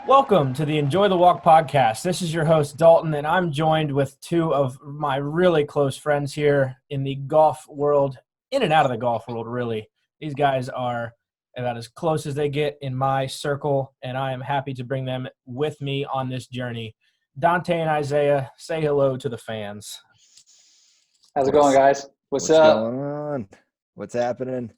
Welcome to the Enjoy the Walk podcast. This is your host, Dalton, and I'm joined with two of my really close friends here in the golf world, in and out of the golf world, really. These guys are about as close as they get in my circle, and I am happy to bring them with me on this journey. Dante and Isaiah, say hello to the fans. How's it going, guys? What's up? Going on? What's happening?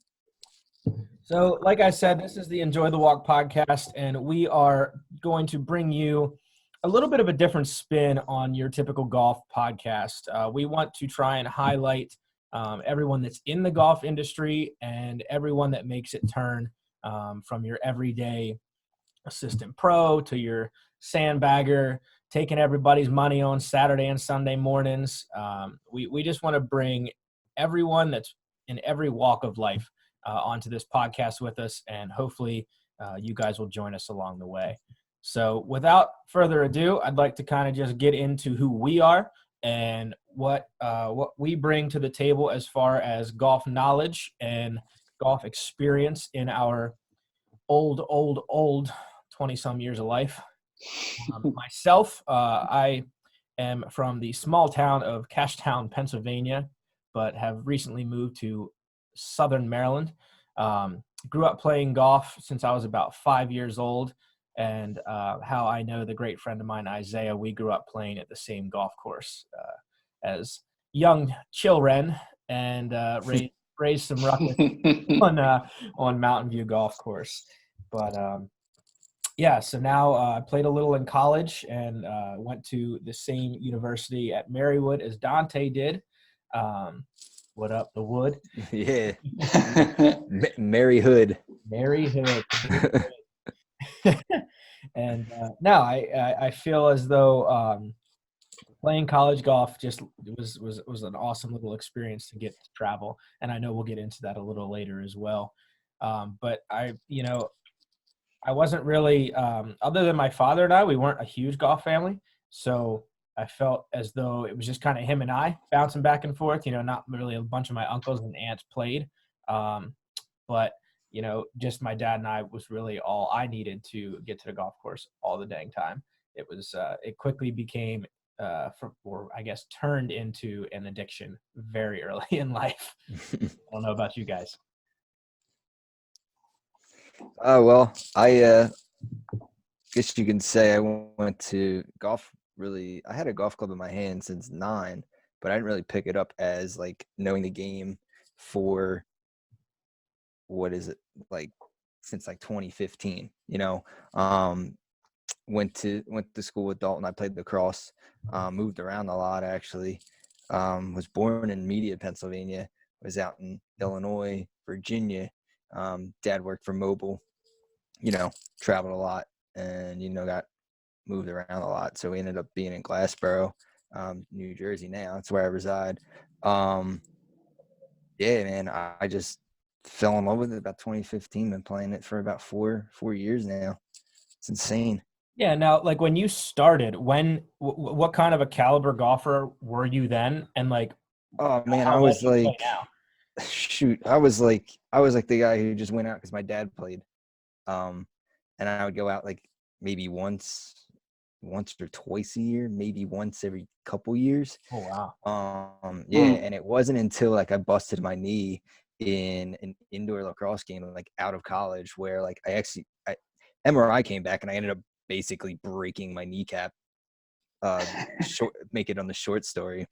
So, like I said, this is the Enjoy the Walk podcast, and we are going to bring you a little bit of a different spin on your typical golf podcast. We want to try and highlight everyone that's in the golf industry and everyone that makes it turn from your everyday assistant pro to your sandbagger, taking everybody's money on Saturday and Sunday mornings. We just want to bring everyone that's in every walk of life onto this podcast with us, and hopefully you guys will join us along the way. So without further ado, I'd like to kind of just get into who we are and what we bring to the table as far as golf knowledge and golf experience in our old 20-some years of life. Myself, I am from the small town of Cashtown, Pennsylvania, but have recently moved to Southern Maryland. Grew up playing golf since I was about 5 years old, and how I know the great friend of mine, Isaiah, we grew up playing at the same golf course as young children, and raised some ruckus on Mountain View Golf Course. But so now I played a little in college and went to the same university at Marywood as Dante did. What up, the wood? Yeah. Mary Hood. Mary Hood. And no, I feel as though playing college golf just was an awesome little experience to get to travel, and I know we'll get into that a little later as well. But I wasn't really other than my father and I, we weren't a huge golf family, so I felt as though it was just kind of him and I bouncing back and forth, not really a bunch of my uncles and aunts played. But, just my dad and I was really all I needed to get to the golf course all the dang time. It was, it quickly became, turned into an addiction very early in life. I don't know about you guys. Oh, well, I guess you can say I went to golf. Really, I had a golf club in my hand since 9, but I didn't really pick it up as like knowing the game for since like 2015. Went to school with Dalton. I played lacrosse, moved around a lot actually. Was born in Media, Pennsylvania. Was out in Illinois, Virginia. Dad worked for Mobile. Traveled a lot, and got moved around a lot, so we ended up being in Glassboro, New Jersey now. That's where I reside. Man, I just fell in love with it about 2015. Been playing it for about four years now. It's insane. Yeah. Now, like when you started, what kind of a caliber golfer were you then? And like, oh man, I was like, I was like the guy who just went out because my dad played, and I would go out like maybe once or twice a year, maybe once every couple years. Oh wow. And it wasn't until like I busted my knee in an indoor lacrosse game like out of college where like MRI came back and I ended up basically breaking my kneecap. Make it on the short story,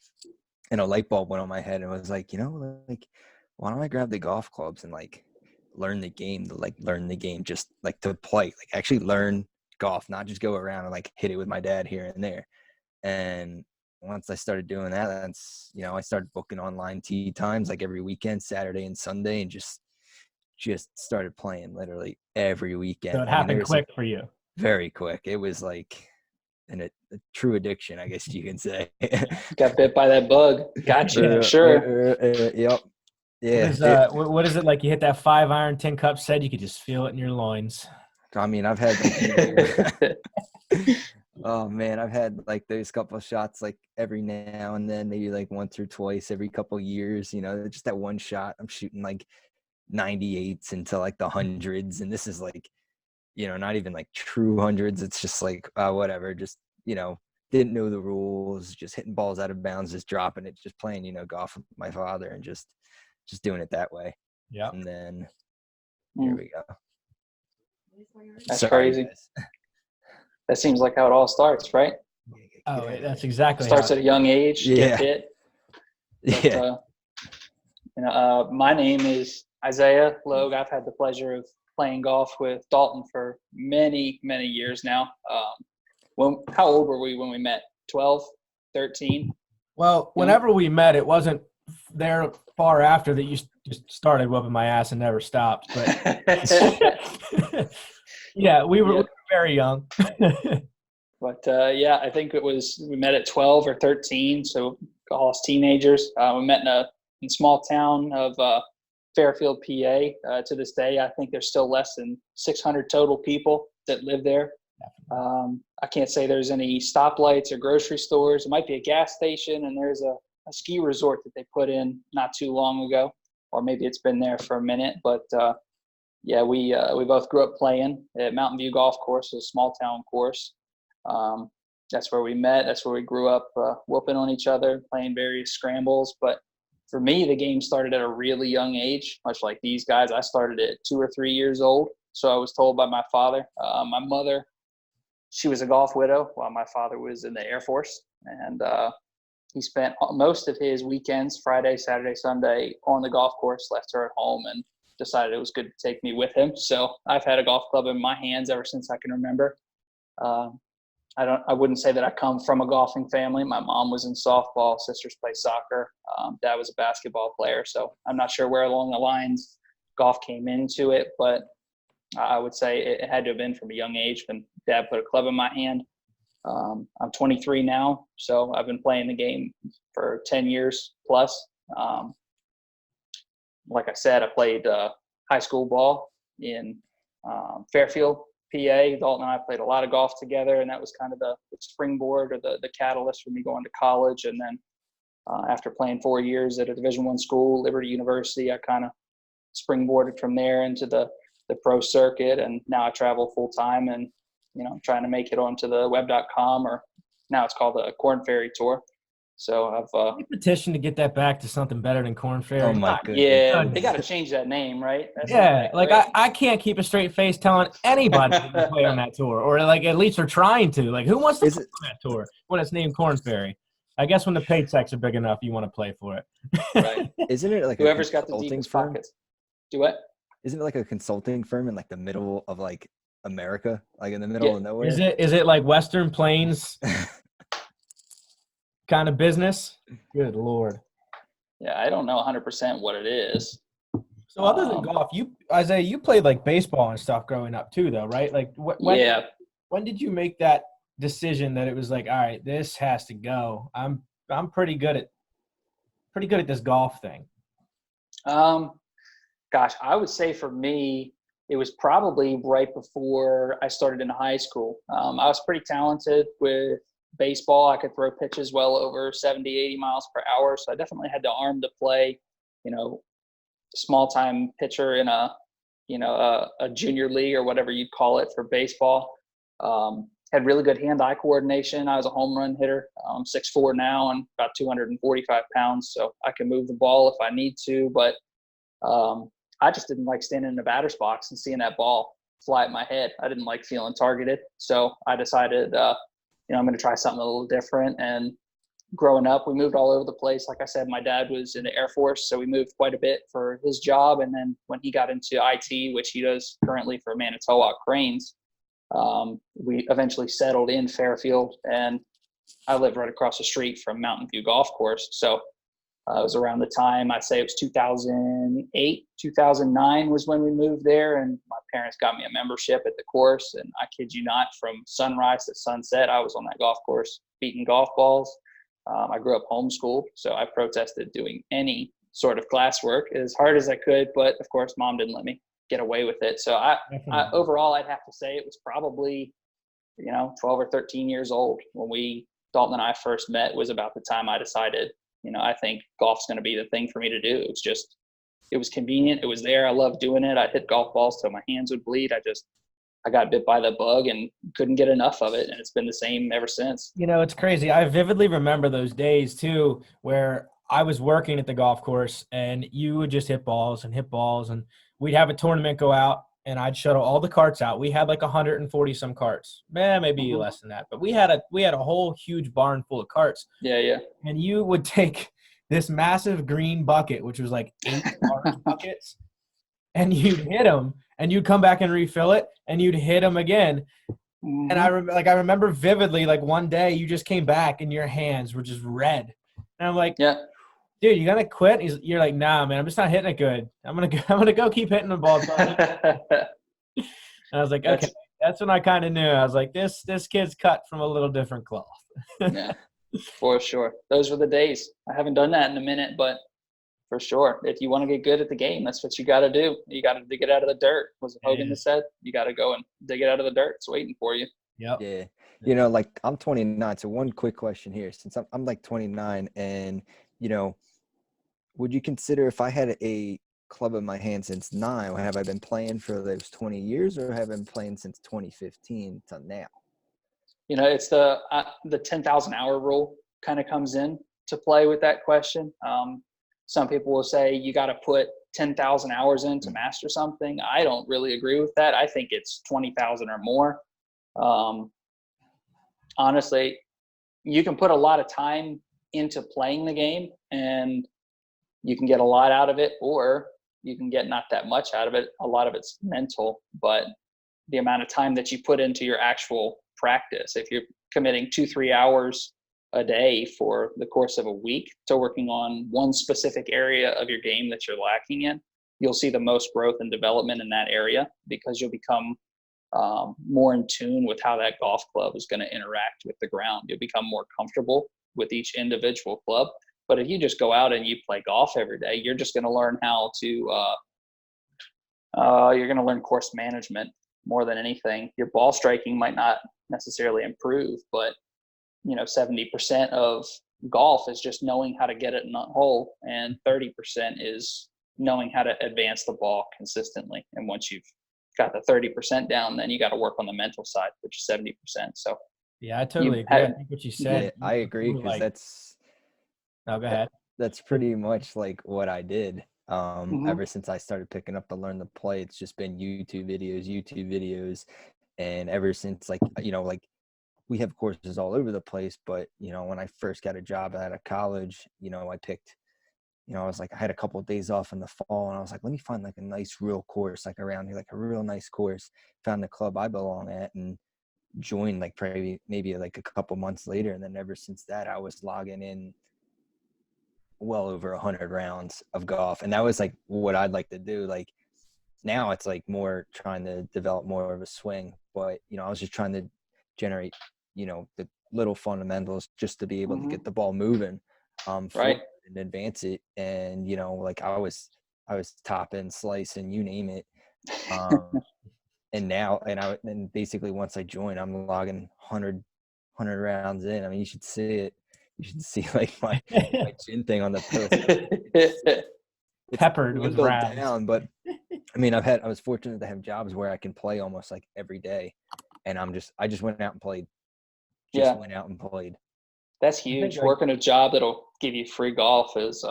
and a light bulb went on my head and I was like, like, why don't I grab the golf clubs and like learn the game just like to play, like actually learn golf, not just go around and like hit it with my dad here and there. And once I started doing that, that's I started booking online tee times like every weekend, Saturday and Sunday, and just started playing literally every weekend. So it happened quick for you. Very quick. It was like a true addiction, I guess you can say. Got bit by that bug. Gotcha. Sure. Yep. Yeah. What is it like? You hit that 5-iron, 10 cup set, you could just feel it in your loins. I mean, I've had oh man, I've had like those couple of shots like every now and then, maybe like once or twice every couple of years, just that one shot. I'm shooting like 98s into like the hundreds, and this is like not even like true hundreds. It's just like, whatever, just, didn't know the rules, just hitting balls out of bounds, just dropping it, just playing, golf with my father and just doing it that way. Yeah. And then here we go. That's Sorry, crazy. guys. That seems like how it all starts, right? Oh, that's exactly Starts how at a young age, Yeah. get hit. But, Yeah. My name is Isaiah Logue. I've had the pleasure of playing golf with Dalton for many, many years now. How old were we when we met? 12, 13? Well, whenever we met, it wasn't there far after that you just started whooping my ass and never stopped. But yeah, we were very young. But I think we met at 12 or 13, so all us teenagers. We met in a small town of Fairfield, PA. To this day, I think there's still less than 600 total people that live there. I can't say there's any stoplights or grocery stores. It might be a gas station, and there's a ski resort that they put in not too long ago, or maybe it's been there for a minute. But we both grew up playing at Mountain View Golf Course, a small town course. That's where we met. That's where we grew up, whooping on each other, playing various scrambles. But for me, the game started at a really young age, much like these guys. I started at 2 or 3 years old. So I was told by my father. My mother, she was a golf widow while my father was in the Air Force. And he spent most of his weekends, Friday, Saturday, Sunday, on the golf course, left her at home, and decided it was good to take me with him. So I've had a golf club in my hands ever since I can remember. I wouldn't say that I come from a golfing family. My mom was in softball, sisters play soccer. Dad was a basketball player. So I'm not sure where along the lines golf came into it, but I would say it had to have been from a young age when Dad put a club in my hand. I'm 23 now, so I've been playing the game for 10 years plus. Like I said, I played high school ball in Fairfield, PA. Dalton and I played a lot of golf together, and that was kind of the springboard or the catalyst for me going to college. And then after playing 4 years at a Division I school, Liberty University, I kind of springboarded from there into the pro circuit, and now I travel full time and trying to make it onto the web.com, or now it's called the Corn Ferry Tour. So I've petition to get that back to something better than Corn Ferry. Oh my goodness. Yeah, they got to change that name, right? That's like I can't keep a straight face telling anybody to play on that tour, or like at least they're trying to. Like, who wants to play on that tour when it's named Corn Ferry? I guess when the paychecks are big enough, you want to play for it. Right. Isn't it like whoever's got the deepest pockets? Do what? Isn't it like a consulting firm in like the middle of like America, like in the middle of nowhere? Is it like Western Plains kind of business? Good Lord. Yeah, I don't know 100% what it is. So other than golf, Isaiah, you played like baseball and stuff growing up too, though, right? Like when did you make that decision that it was like, all right, this has to go? I'm pretty good at this golf thing. Gosh, I would say for me, it was probably right before I started in high school. I was pretty talented with baseball. I could throw pitches well over 70, 80 miles per hour. So I definitely had the arm to play, small time pitcher in a junior league or whatever you'd call it for baseball. Had really good hand-eye coordination. I was a home run hitter. I'm 6'4" now and about 245 pounds. So I can move the ball if I need to, but I just didn't like standing in the batter's box and seeing that ball fly at my head. I didn't like feeling targeted. So I decided, I'm going to try something a little different. And growing up, we moved all over the place. Like I said, my dad was in the Air Force, so we moved quite a bit for his job. And then when he got into IT, which he does currently for Manitowoc Cranes, we eventually settled in Fairfield. And I lived right across the street from Mountain View Golf Course. So it was around the time, I'd say it was 2008, 2009 was when we moved there. And my parents got me a membership at the course. And I kid you not, from sunrise to sunset, I was on that golf course beating golf balls. I grew up homeschooled, so I protested doing any sort of classwork as hard as I could. But, of course, Mom didn't let me get away with it. So overall, I'd have to say it was probably, 12 or 13 years old when Dalton and I first met. Was about the time I decided, I think golf's going to be the thing for me to do. It was convenient. It was there. I loved doing it. I'd hit golf balls till my hands would bleed. I got bit by the bug and couldn't get enough of it. And it's been the same ever since. It's crazy. I vividly remember those days too, where I was working at the golf course and you would just hit balls and we'd have a tournament go out and I'd shuttle all the carts out. We had like 140 some carts, maybe less than that, but we had a whole huge barn full of carts. Yeah. And you would take this massive green bucket, which was like 8 large buckets, and you'd hit them and you'd come back and refill it and you'd hit them again. And I remember vividly, like one day you just came back and your hands were just red. And I'm like, yeah, dude, you gonna quit? You're like, nah, man, I'm just not hitting it good. I'm gonna go keep hitting the ball. And I was like, okay, that's when I kind of knew. I was like, this kid's cut from a little different cloth. Yeah, for sure. Those were the days. I haven't done that in a minute, but for sure, if you want to get good at the game, that's what you got to do. You got to dig it out of the dirt. Was it Hogan that said? You got to go and dig it out of the dirt. It's waiting for you. Yep. Yeah. Like I'm 29. So one quick question here, since I'm like 29 and, would you consider if I had a club in my hand since 9, have I been playing for those 20 years or have I been playing since 2015 to now? It's the 10,000 hour rule kind of comes in to play with that question. Some people will say you got to put 10,000 hours in to master something. I don't really agree with that. I think it's 20,000 or more. Honestly, you can put a lot of time into playing the game and you can get a lot out of it, or you can get not that much out of it. A lot of it's mental, but the amount of time that you put into your actual practice, if you're committing 2-3 hours a day for the course of a week to working on one specific area of your game that you're lacking in, you'll see the most growth and development in that area because you'll become more in tune with how that golf club is going to interact with the ground. You'll become more comfortable with each individual club. But if you just go out and you play golf every day, you're just going to learn how to you're going to learn course management more than anything. Your ball striking might not necessarily improve, but 70% of golf is just knowing how to get it in that hole, and 30% is knowing how to advance the ball consistently. And once you've got the 30% down, then you got to work on the mental side, which is 70%. So yeah, I totally agree. I think what you said. Yeah, I agree because that's. No, go ahead. That's pretty much like what I did. Ever since I started picking up to learn to play, it's just been YouTube videos. And ever since like we have courses all over the place, but when I first got a job out of college, I picked, I was like, I had a couple of days off in the fall and I was like, let me find like a nice real course, like around here, like a real nice course, found the club I belong at and joined like maybe like a couple months later. And then ever since that, I was logging in well over 100 rounds of golf. And that was like what I'd like to do. Like now it's like more trying to develop more of a swing, but I was just trying to generate, the little fundamentals just to be able to get the ball moving, right, and advance it. And, like I was topping, slicing, you name it. And now, and basically once I joined, I'm logging 100 rounds in. I mean, you should see it. You should see like my chin thing on the post. Peppered with rounds. Down, but I mean, I was fortunate to have jobs where I can play almost like every day, and I just went out and played. Went out and played. That's huge. Working a job that'll give you free golf is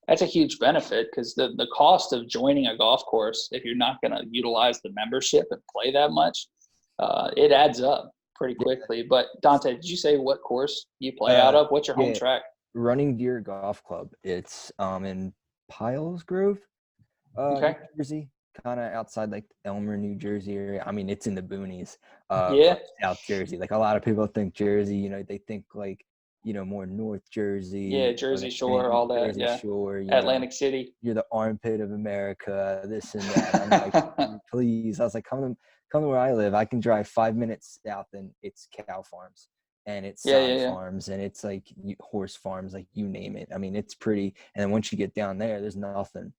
that's a huge benefit because the cost of joining a golf course, if you're not going to utilize the membership and play that much, it adds up pretty quickly. But Dante, did you say what course you play out of? What's your home track? Running Deer Golf Club. It's in Piles Grove, New Jersey, kind of outside like Elmer, New Jersey area. I mean, it's in the boonies, South Jersey. Like a lot of people think Jersey, they think like more North Jersey. Yeah, Jersey Shore, all that. Jersey Shore, Atlantic City. You're the armpit of America. This and that. I'm like, please. I was like, come to where I live. I can drive 5 minutes south, and it's cow farms, and it's farms, and it's like horse farms, like you name it. I mean, it's pretty. And then once you get down there, there's nothing.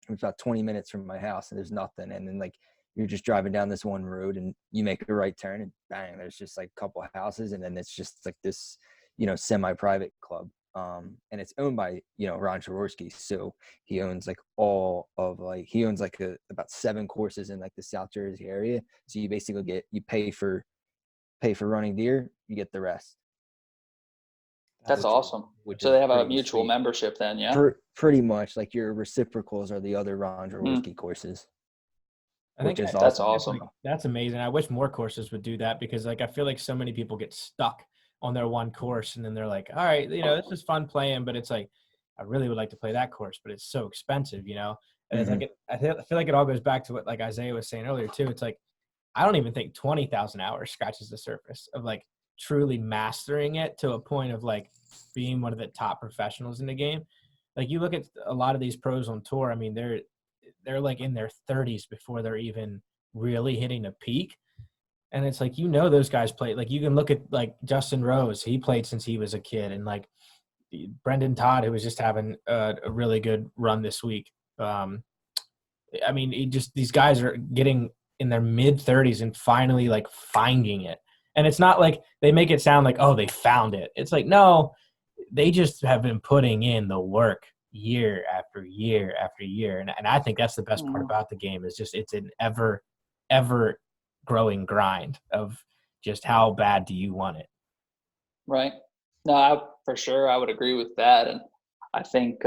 It's about 20 minutes from my house, and there's nothing. And then like you're just driving down this one road, and you make a right turn, and bang, there's just like a couple of houses, and then it's just like this, semi-private club. and it's owned by Ron Jaworski. So he owns about 7 courses in like the South Jersey area. So you basically pay for running deer, you get the rest. That's awesome. So they have a mutual membership then, yeah? Pretty much, like your reciprocals are the other Ron Jaworski courses. I think that's awesome. That's amazing. I wish more courses would do that, because like I feel like so many people get stuck on their one course, and then they're like, all right, this is fun playing, but it's like, I really would like to play that course, but it's so expensive, And it's like, I feel like it all goes back to what like Isaiah was saying earlier too. It's like, I don't even think 20,000 hours scratches the surface of like truly mastering it to a point of like being one of the top professionals in the game. Like you look at a lot of these pros on tour, I mean, they're like in their 30s before they're even really hitting a peak. And it's like, those guys play. Like you can look at like Justin Rose, he played since he was a kid, and like Brendan Todd, who was just having a really good run this week. I mean, these guys are getting in their mid 30s and finally like finding it. And it's not like they make it sound like, oh, they found it. It's like, no, they just have been putting in the work year after year after year. And I think that's the best part about the game, is just it's an ever growing grind of just how bad do you want it. Right. No, for sure I would agree with that. And I think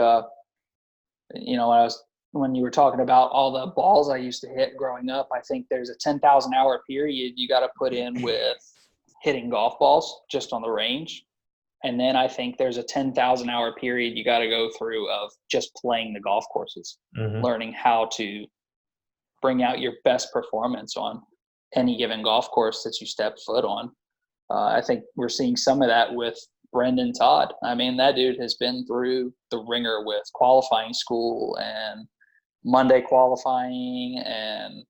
when you were talking about all the balls I used to hit growing up, I think there's a 10,000 hour period you got to put in with hitting golf balls just on the range. And then I think there's a 10,000 hour period you got to go through of just playing the golf courses, learning how to bring out your best performance on any given golf course that you step foot on. I think we're seeing some of that with Brendan Todd. I mean, that dude has been through the ringer with qualifying school and Monday qualifying and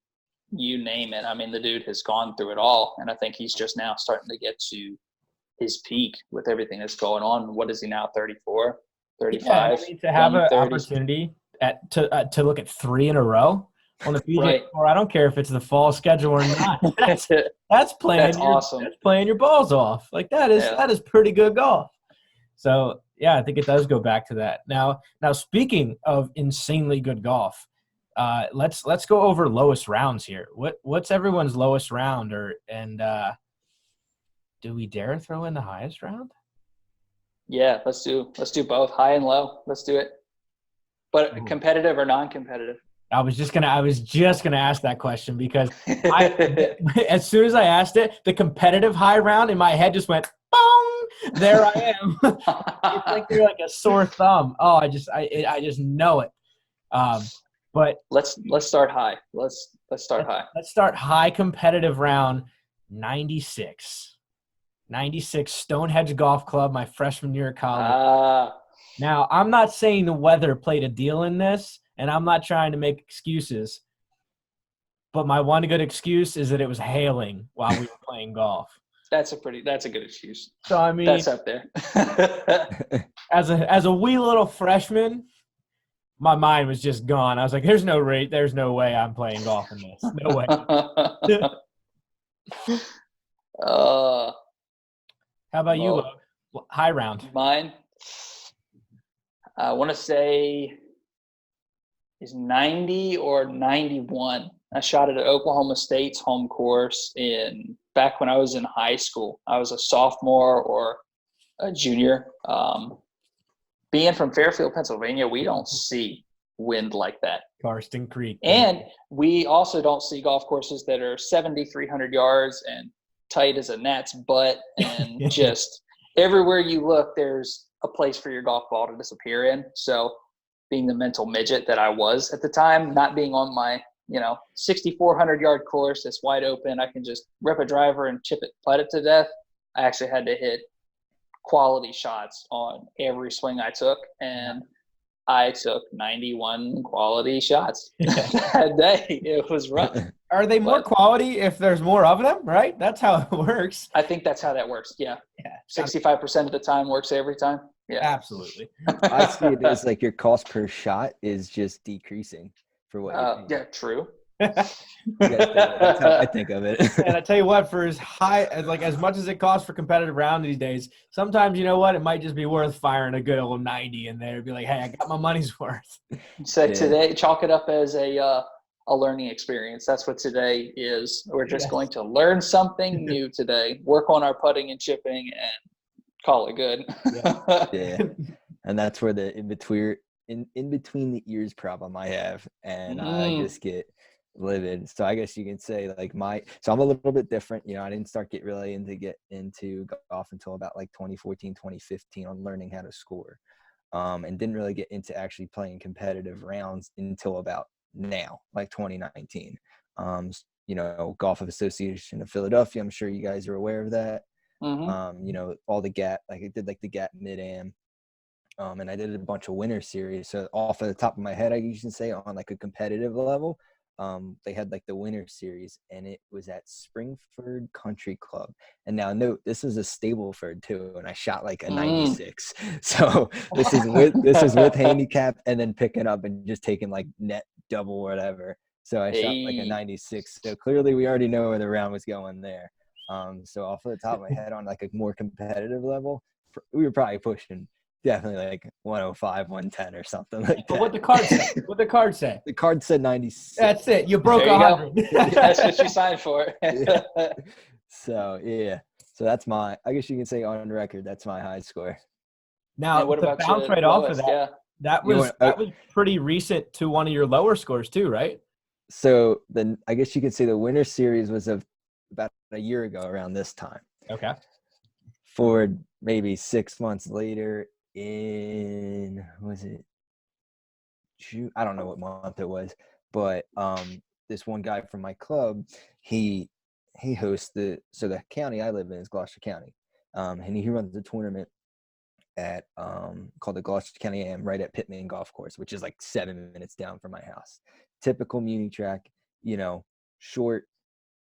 you name it. I mean, the dude has gone through it all. And I think he's just now starting to get to his peak with everything that's going on. What is he now, 34, 35? Yeah, I mean, to have an opportunity to look at 3 in a row on the PGA Tour, I don't care if it's the fall schedule or not. That's awesome. That's playing your balls off. Like that is pretty good golf. So yeah, I think it does go back to that. Now speaking of insanely good golf, let's go over lowest rounds here. What's everyone's lowest round, and do we dare throw in the highest round? Yeah, let's do both, high and low. Let's do it. But competitive or non-competitive? I was just gonna ask that question, because as soon as I asked it, the competitive high round in my head just went boom. There I am. It's like you're like a sore thumb. Oh, I just know it. But let's start high. Let's start high. Let's start high. Competitive round 96 Stonehenge Golf Club, my freshman year of college. Now, I'm not saying the weather played a deal in this, and I'm not trying to make excuses, but my one good excuse is that it was hailing while we were playing golf. That's a good excuse. So I mean, that's up there. as a wee little freshman, my mind was just gone. I was like, there's no way I'm playing golf in this. No way. How about you, Luke? High round. Mine, I want to say, is 90 or 91. I shot it at Oklahoma State's home course back when I was in high school. I was a sophomore or a junior. Being from Fairfield, Pennsylvania, we don't see wind like that. Karsten Creek. And we also don't see golf courses that are 7,300 yards and tight as a gnat's butt, and just everywhere you look, there's a place for your golf ball to disappear in. So being the mental midget that I was at the time, not being on my 6,400 yard course that's wide open, I can just rip a driver and putt it to death. I actually had to hit quality shots on every swing I took, and I took 91 quality shots that day. It was rough. Are they more quality if there's more of them, right? That's how it works. I think that's how that works. Yeah. 65% of the time works every time. Yeah. Absolutely. I see it as like your cost per shot is just decreasing for what you're paying. Yeah, true. That's how I think of it. And I tell you what, for as high as like as much as it costs for competitive round these days, sometimes you know what, it might just be worth firing a good old 90 in there. Be like, hey, I got my money's worth. So Yeah. today, chalk it up as a learning experience. That's what today is. We're just going to learn something new today. Work on our putting and chipping, and call it good. Yeah. And that's where the in between the ears problem I have, and I just get livid. So I guess you can say like so I'm a little bit different. You know, I didn't start get into golf until about like 2014, 2015 on learning how to score. And didn't really get into actually playing competitive rounds until about now, like 2019. You know, Golf Association of Philadelphia, I'm sure you guys are aware of that. You know, all the GAT, like I did like the GAT mid-am. And I did a bunch of winter series. So off of the top of my head, I usually say on like a competitive level, they had like the winter series, and it was at Springford Country Club. And now note, this was a Stableford too, and I shot like a 96. So this is with handicap and then picking up and just taking like net double or whatever. So I shot like a 96. So clearly we already know where the round was going there. So off of the top of my head on like a more competitive level, we were probably pushing definitely like 105, 110 or something like that. But what the card say? What the card say? The card said 96. That's it. You broke 100. That's what you signed for. Yeah. So yeah. So that's I guess you can say on record, that's my high score. Now, what to about bounce right off of that, yeah. that was pretty recent to one of your lower scores too, right? So then I guess you could say the winter series was about a year ago around this time. Okay. Forward maybe 6 months later was it June? I don't know what month it was, but this one guy from my club, he hosts the county I live in is Gloucester County, and he runs a tournament at called the Gloucester County AM right at Pittman Golf Course, which is like 7 minutes down from my house. Typical muni track, you know, short,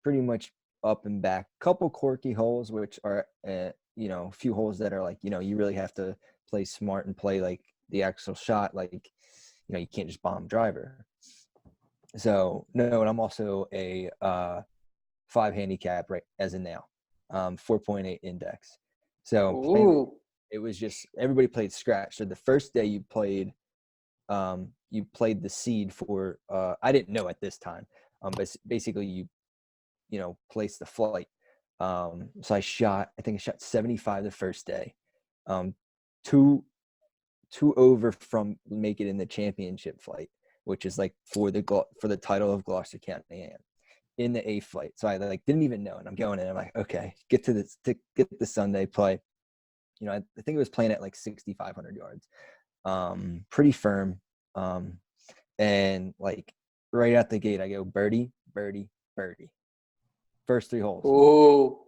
pretty much up and back. Couple quirky holes, which are you know, a few holes that are like, you know, you really have to play smart and play like the actual shot, like, you know, you can't just bomb driver. So no, and I'm also a 5 handicap right as of now, 4.8 index. So it was just everybody played scratch. So the first day you played the seed for I didn't know at this time, but basically you know place the flight. So I shot 75 the first day, two over from make it in the championship flight, which is like for the title of Gloucester County AM in the A flight. So I like didn't even know, and I'm going in. I'm like, okay, get the Sunday play. You know, I think it was playing at like 6,500 yards, pretty firm, and like right out the gate, I go birdie, birdie, birdie, first 3 holes. Ooh.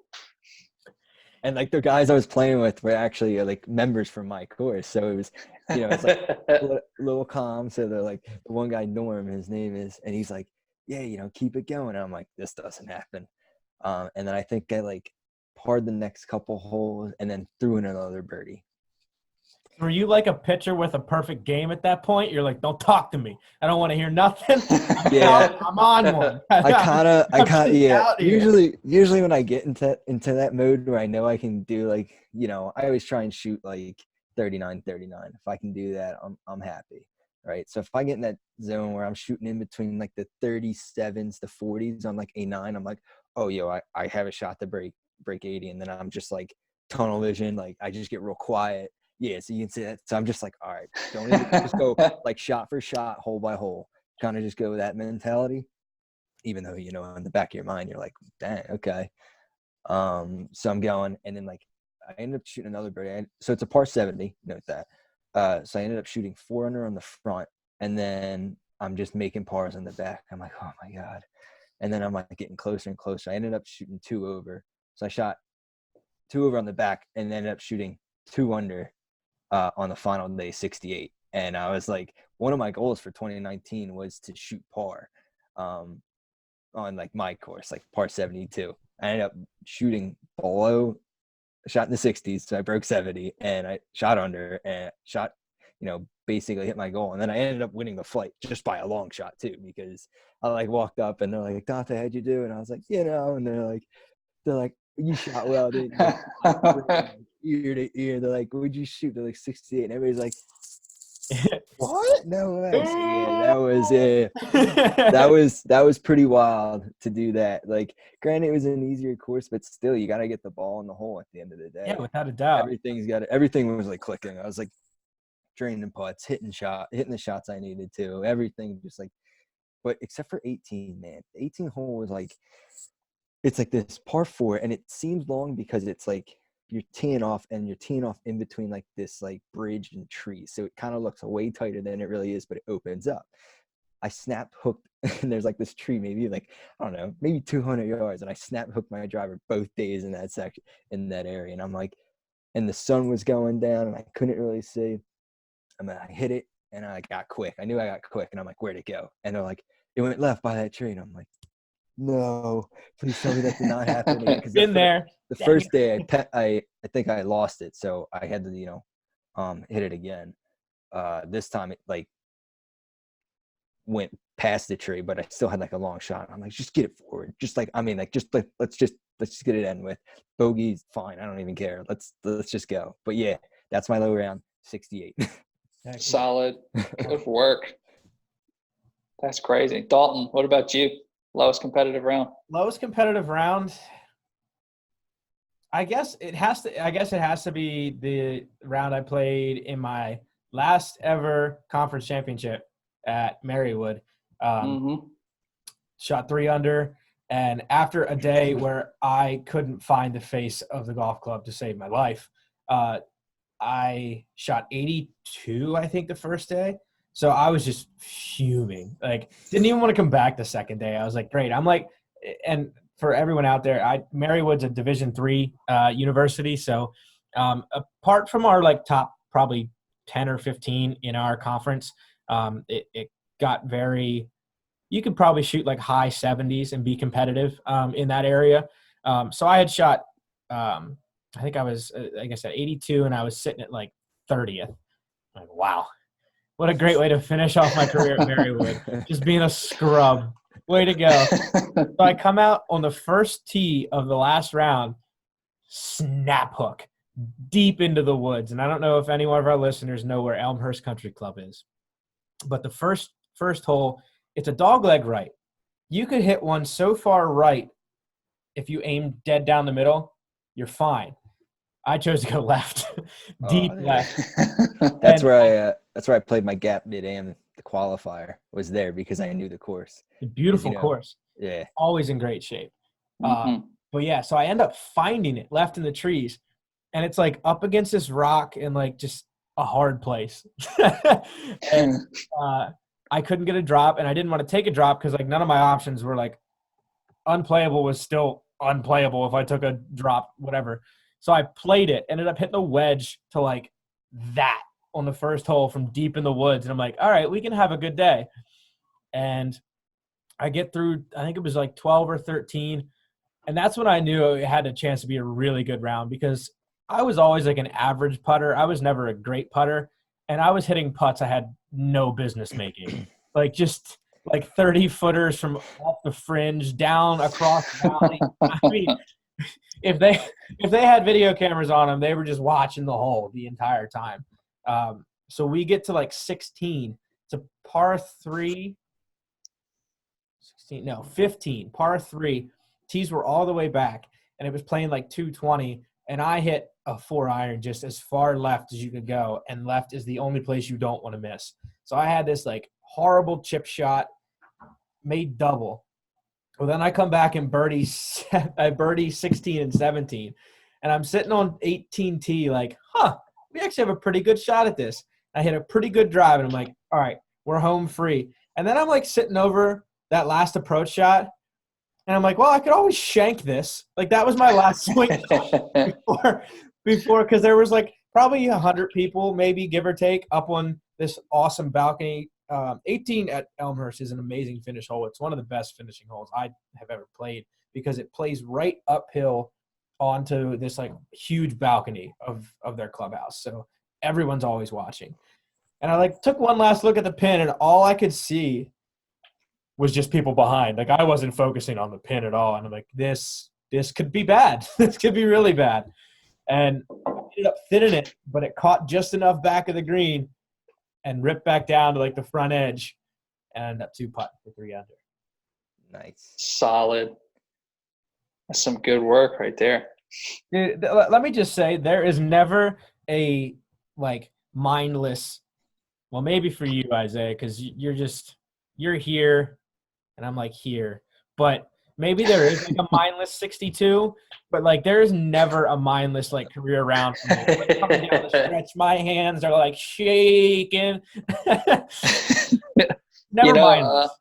And like the guys I was playing with were actually like members from my course, so it was, you know, it's like a little calm. So they're like, the one guy Norm, his name is, and he's like, yeah, you know, keep it going. And I'm like, this doesn't happen. And then I think I like parred the next couple holes and then threw in another birdie. Were you like a pitcher with a perfect game at that point? You're like, don't talk to me. I don't want to hear nothing. I'm on one. I kind of, yeah. Usually when I get into that mode where I know I can do like, you know, I always try and shoot like 39. If I can do that, I'm happy, right? So if I get in that zone where I'm shooting in between like the 37s to 40s on like A9, I'm like, oh, yo, I have a shot to break 80, and then I'm just like tunnel vision, like I just get real quiet. Yeah, so you can see that. So I'm just like, all right, don't even just go like shot for shot, hole by hole. Kind of just go with that mentality, even though, you know, in the back of your mind, you're like, dang, okay. So I'm going, and then like I ended up shooting another birdie. So it's a par 70, note that. So I ended up shooting 4 under on the front, and then I'm just making pars on the back. I'm like, oh my God. And then I'm like getting closer and closer. I ended up shooting 2 over. So I shot 2 over on the back and ended up shooting 2 under on the final day, 68. And I was like, one of my goals for 2019 was to shoot par on like my course, like par 72. I ended up shooting below, shot in the 60s, so I broke 70, and I shot under and shot, you know, basically hit my goal. And then I ended up winning the flight just by a long shot too, because I like walked up and they're like, Dante, how'd you do? And I was like, and they're like, you shot well, dude. Ear to ear. They're like, what'd you shoot? They're like 68. And everybody's like, what? No way. So yeah, that was pretty wild to do that. Like, granted, it was an easier course, but still, you got to get the ball in the hole at the end of the day. Yeah, without a doubt. Everything was like clicking. I was like draining putts, hitting the shots I needed to. Everything just like, but except for 18, man. The 18 hole was like, it's like this par 4, and it seems long because it's like you're teeing off in between like this like bridge and trees. So it kind of looks way tighter than it really is, but it opens up. I snap hooked and there's like this tree, maybe like, I don't know, maybe 200 yards. And I snap hooked my driver both days in that section, in that area. And I'm like, and the sun was going down and I couldn't really see. I hit it and I got quick. I knew I got quick and I'm like, where'd it go? And they're like, it went left by that tree. And I'm like, no, please tell me that did not happen again. Because the first day I think I lost it, so I had to hit it again. This time it like went past the tree, but I still had like a long shot. I'm like, just get it forward. Just like let's just get it end with. Bogey's fine. I don't even care. Let's just go. But yeah, that's my low round, 68. Solid. Good work. That's crazy. Dalton, what about you? Lowest competitive round? Lowest competitive round. I guess it has to be the round I played in my last ever conference championship at Marywood. Shot 3 under, and after a day where I couldn't find the face of the golf club to save my life, I shot 82, I think, the first day. So I was just fuming. Like, didn't even want to come back the second day. I was like, great. I'm like, and for everyone out there, Marywood's a Division III university. So apart from our like top probably 10 or 15 in our conference, it got very. You could probably shoot like high 70s and be competitive in that area. So I had shot. I think I was, like I said, 82, and I was sitting at like 30th. I'm like, wow. What a great way to finish off my career at Marywood. Just being a scrub. Way to go. So I come out on the first tee of the last round, snap hook, deep into the woods. And I don't know if any one of our listeners know where Elmhurst Country Club is. But the first hole, it's a dogleg right. You could hit one so far right, if you aim dead down the middle, you're fine. I chose to go left, deep left. That's where I played my gap mid-am. The qualifier was there because I knew the course. Beautiful course. Yeah. Always in great shape. But yeah, so I end up finding it left in the trees, and it's like up against this rock in like just a hard place. And I couldn't get a drop, and I didn't want to take a drop because like none of my options were like unplayable was still unplayable if I took a drop, whatever. So I played it, ended up hitting a wedge to like that on the first hole from deep in the woods. And I'm like, all right, we can have a good day. And I get through, I think it was like 12 or 13. And that's when I knew it had a chance to be a really good round, because I was always like an average putter. I was never a great putter. And I was hitting putts I had no business making. Like just like 30 footers from off the fringe down across the valley. I mean, if they had video cameras on them, they were just watching the hole the entire time. So we get to like 16. It's a par 3. 15. Par 3. Tees were all the way back, and it was playing like 220. And I hit a 4-iron just as far left as you could go, and left is the only place you don't want to miss. So I had this like horrible chip shot, made double. Well, then I come back and birdie 16 and 17. And I'm sitting on 18T like, we actually have a pretty good shot at this. I hit a pretty good drive, and I'm like, all right, we're home free. And then I'm like sitting over that last approach shot, and I'm like, well, I could always shank this. Like that was my last swing before, because there was like probably 100 people, maybe give or take, up on this awesome balcony. 18 at Elmhurst is an amazing finish hole. It's one of the best finishing holes I have ever played, because it plays right uphill onto this like huge balcony of their clubhouse. So everyone's always watching. And I like took one last look at the pin, and all I could see was just people behind. Like I wasn't focusing on the pin at all. And I'm like, this could be bad. This could be really bad. And I ended up thinning it, but it caught just enough back of the green and ripped back down to like the front edge and ended up 2-putt for 3 under. Nice. Solid. That's some good work right there. Dude, let me just say, there is never a like mindless. Well, maybe for you, Isaiah, because you're here, and I'm like here. But maybe there is like a mindless 62. But like there is never a mindless like career round for me. Like, coming down the stretch, my hands are like shaking. Never mindless.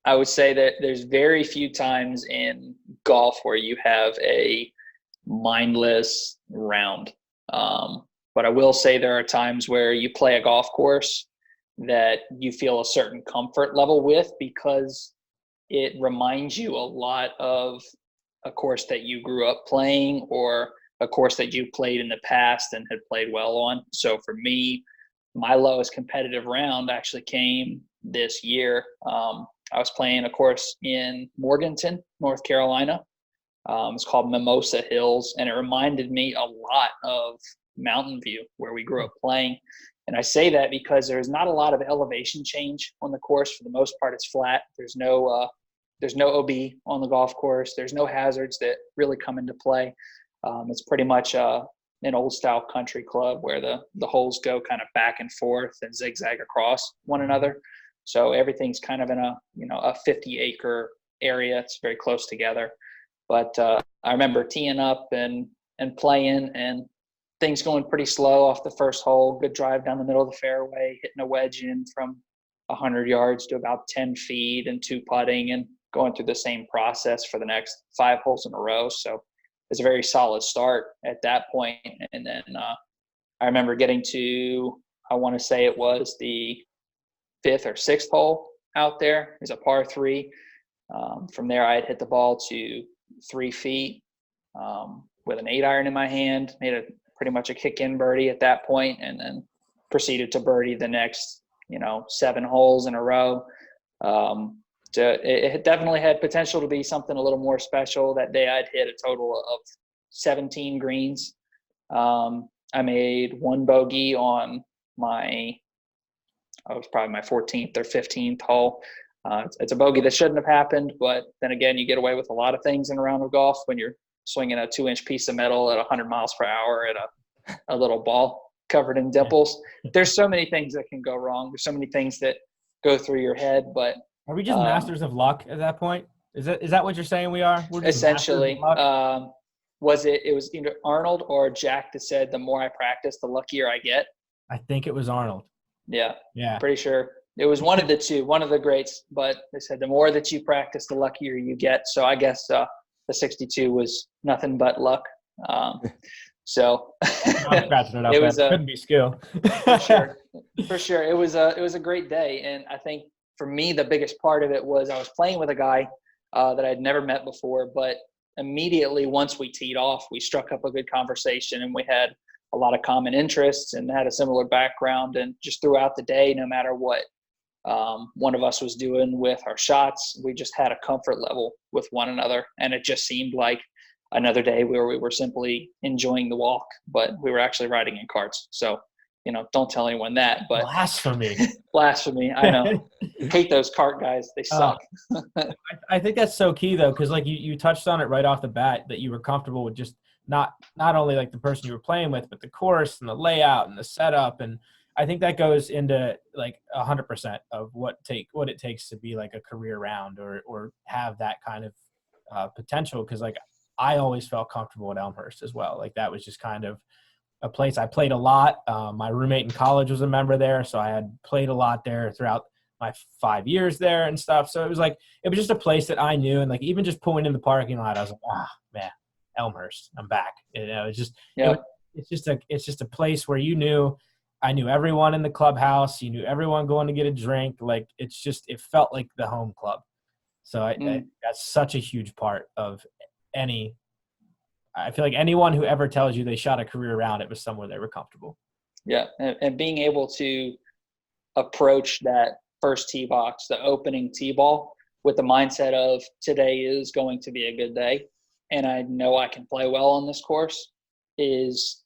I would say that there's very few times in golf where you have a mindless round. But I will say there are times where you play a golf course that you feel a certain comfort level with because it reminds you a lot of a course that you grew up playing or a course that you played in the past and had played well on. So for me, my lowest competitive round actually came this year. I was playing a course in Morganton, North Carolina. It's called Mimosa Hills, and it reminded me a lot of Mountain View, where we grew up playing. And I say that because there's not a lot of elevation change on the course. For the most part, it's flat. There's no OB on the golf course. There's no hazards that really come into play. It's pretty much an old style country club where the holes go kind of back and forth and zigzag across one another. So everything's kind of in a 50-acre area. It's very close together. But I remember teeing up and playing and things going pretty slow off the first hole. Good drive down the middle of the fairway, hitting a wedge in from 100 yards to about 10 feet and 2-putting and going through the same process for the next 5 holes in a row. So it's a very solid start at that point. And then I remember getting to, I want to say it was the 5th or 6th hole out there. It was a par 3. From there, I had hit the ball to 3 feet with an 8-iron in my hand, made pretty much a kick-in birdie at that point, and then proceeded to birdie the next, 7 holes in a row. So it definitely had potential to be something a little more special. That day I'd hit a total of 17 greens. I made 1 bogey on it was probably my 14th or 15th hole. It's a bogey that shouldn't have happened, but then again, you get away with a lot of things in a round of golf when you're swinging a 2-inch piece of metal at 100 miles per hour at a little ball covered in dimples. There's so many things that can go wrong. There's so many things that go through your head, but are we just masters of luck at that point? Is that what you're saying we are? We're just essentially. It was either Arnold or Jack that said, the more I practice, the luckier I get? I think it was Arnold. Yeah. Pretty sure. It was one of the two, one of the greats, but they said the more that you practice, the luckier you get. So I guess the 62 was nothing but luck. So it was couldn't be skill. For sure. It was a great day. And I think for me, the biggest part of it was I was playing with a guy that I'd never met before, but immediately once we teed off, we struck up a good conversation and we had a lot of common interests and had a similar background. And just throughout the day, no matter what one of us was doing with our shots, we just had a comfort level with one another. And it just seemed like another day where we were simply enjoying the walk, but we were actually riding in carts. So, don't tell anyone that, but blasphemy. I know. Hate those cart guys. They suck. I think that's so key though. Cause like you touched on it right off the bat that you were comfortable with just not only like the person you were playing with, but the course and the layout and the setup. And I think that goes into like 100% of what it takes to be like a career round or have that kind of potential. Cause like I always felt comfortable at Elmhurst as well. Like that was just kind of a place I played a lot. My roommate in college was a member there, so I had played a lot there throughout my 5 years there and stuff. So it was just a place that I knew, and like even just pulling in the parking lot, I was like, man, Elmhurst, I'm back. It's just a place where I knew everyone in the clubhouse. You knew everyone going to get a drink. Like it felt like the home club. So that's such a huge part of I feel like anyone who ever tells you they shot a career round, it was somewhere they were comfortable. Yeah, and being able to approach that first tee box, the opening tee ball, with the mindset of today is going to be a good day, and I know I can play well on this course, is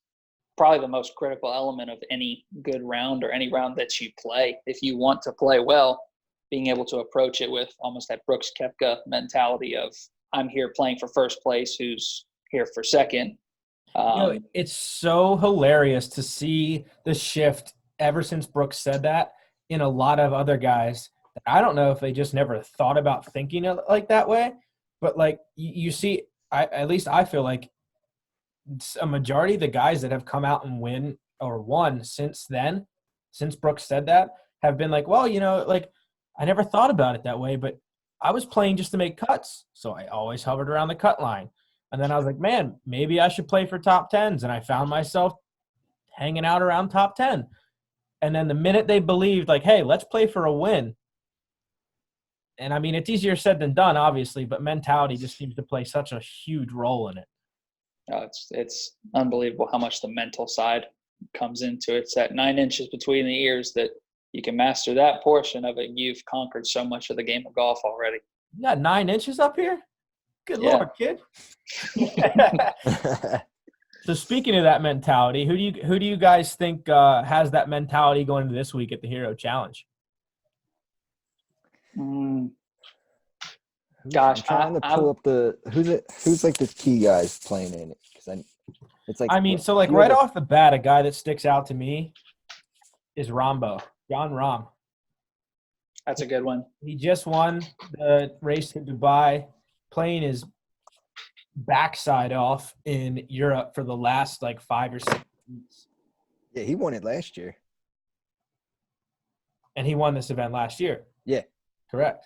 probably the most critical element of any good round or any round that you play. If you want to play well, being able to approach it with almost that Brooks Koepka mentality of I'm here playing for first place, who's here for second. It's so hilarious to see the shift ever since Brooks said that in a lot of other guys. I don't know if they just never thought about thinking it like that way, but like you see, at least I feel like a majority of the guys that have come out and won since then, since Brooks said that, have been like, well, like I never thought about it that way, but I was playing just to make cuts, so I always hovered around the cut line. And then I was like, man, maybe I should play for top tens, and I found myself hanging out around top 10. And then the minute they believed, like, hey, let's play for a win. And I mean, it's easier said than done, obviously, but mentality just seems to play such a huge role in it. It's unbelievable how much the mental side comes into it. It's that 9 inches between the ears that you can master that portion of it. You've conquered so much of the game of golf already. You got 9 inches up here? Good Yeah. Lord, kid. So speaking of that mentality, who do you guys think has that mentality going into this week at the Hero Challenge? Gosh, I'm trying to pull up who's like the key guys playing in it, because it's like, I mean, so like right off the bat, a guy that sticks out to me is John Rahm. That's a good one. He just won the race in Dubai, playing his backside off in Europe for the last like 5 or 6 weeks. Yeah, he won it last year. And he won this event last year. Yeah. Correct.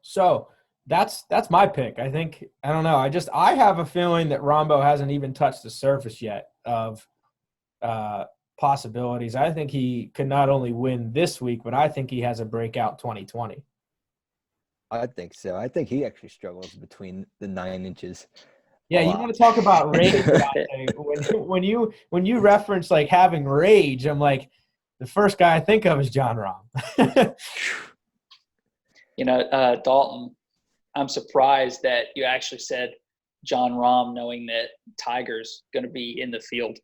So that's my pick. I think, I don't know. I have a feeling that Rombo hasn't even touched the surface yet of possibilities. I think he could not only win this week, but I think he has a breakout 2020. I think so. I think he actually struggles between the 9 inches. Yeah, you want to talk about rage? when you reference like having rage, I'm like, the first guy I think of is John Rahm. Dalton, I'm surprised that you actually said John Rahm, knowing that Tiger's going to be in the field.